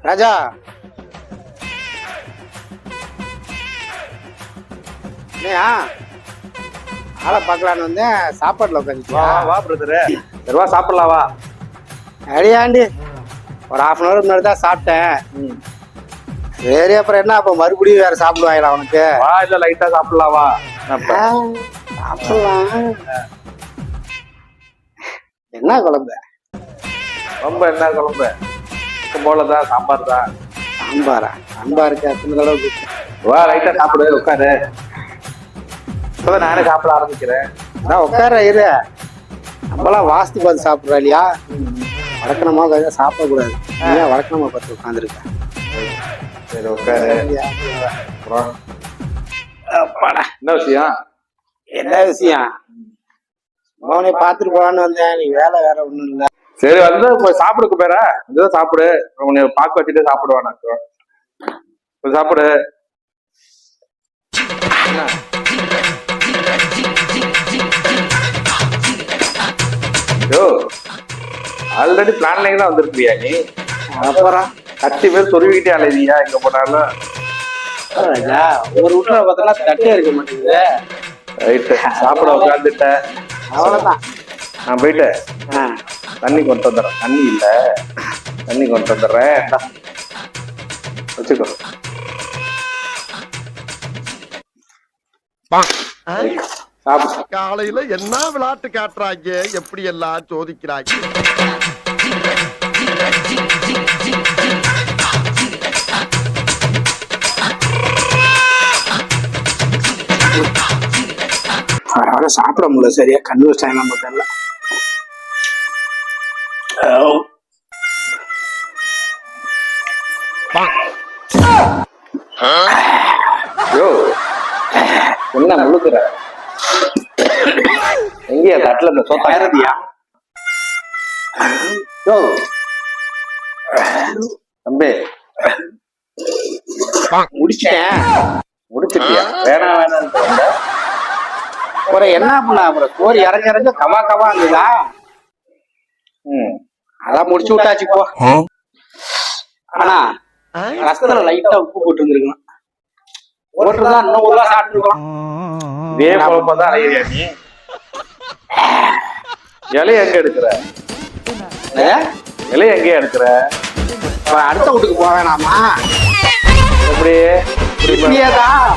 ராஜா இல்லையா ஆளை பார்க்கலான்னு வந்தேன். சாப்பாட்டில் உட்காந்துச்சு. வா பிரதரு, சரிவா சாப்பிடலாம் வா. அடியாண்டி ஒரு 1/2 hour முன்னாடி தான் சாப்பிட்டேன். சரி அப்புறம் என்ன அப்போ மறுபடியும் வேற சாப்பிடுவாங்களா அவனுக்கு? வா, இல்ல லைட்டா சாப்பிடலாம் வா. சாப்பிடலாம். என்ன குழம்பு? ரொம்ப என்ன குழம்பு? போலதான், சாம்பார் தான். சாம்பாரா? சாம்பாருக்கு அத்தனை தடவை வா லைட்டா சாப்பிடு, உட்காரு. இப்பதான் நானே சாப்பிட ஆரம்பிக்கிறேன். அதான் உட்கார இரு. நம்மளாம் வாஸ்து பார்த்து சாப்பிட்றோம் இல்லையா? வழக்கணமா கொஞ்சம் சாப்பிடக்கூடாது. ஏன் வழக்கணமா பார்த்து உட்காந்துருக்கேன்? சரி உட்காரு. அப்புறம் என்ன விஷயம்? என்ன விஷயம்? அவனை பார்த்துட்டு போலான்னு வந்தேன். நீ வேலை வேற ஒண்ணும் இல்லை. சரி வந்து சாப்பிடுக்கு பேரா இதுதான் சாப்பிடு. உன்னை பார்க்க வச்சுட்டு சாப்பிடுவான். சாப்பிடு. ஆல்ரெடி பிளான்ல தான் வந்திருக்கியா நீ? அப்புறம் 10 பேர் சொருவிக்கிட்டே அலைவியா எங்க போனாலும்? ஒரு வீட்டுல பார்த்தா தட்டே இருக்க மாட்டேங்குது. ரைட்டு, சாப்பிட உட்காந்துட்ட. அவ்வளவுதான். நான் போயிட்டு தண்ணி கொண்டு வந்துடுறேன். தண்ணி இல்ல, தண்ணி கொண்டு வந்துடுறேன். வச்சுக்கோ. காலையில என்ன விளையாட்டு காட்டுறாங்க, எப்படி எல்லாம் சோதிக்கிறாங்க. சாப்பிட முடியல சரியா, கண்ணு வச்சாங்க நம்ம தெரியல. என்ன முழுக்குற? எங்கயா தட்டுல இந்த சொத்தாயிரதியா? தம்பி முடிச்சிட்டியா? வேணாம் வேணாம். அப்புறம் என்ன பண்ண? அப்புறம் சோறு இறங்க இறங்க கவா கவா இருந்ததா? அதான் முடிச்சு விட்டாச்சு போ. ஆனா ரசத்துல லைட்டா உப்பு போட்டு வந்துருக்கணும். போட்டுதான் இன்னும் ஒரு சாப்பிட்டு இருக்கலாம். இதே குழப்பதான் அலையிறியா நீ? இலைய எங்க எடுக்கிற? இலைய எங்கேயா எடுக்கிற? அடுத்த வீட்டுக்கு போக வேணாமா? எப்படி? இப்படியேதான்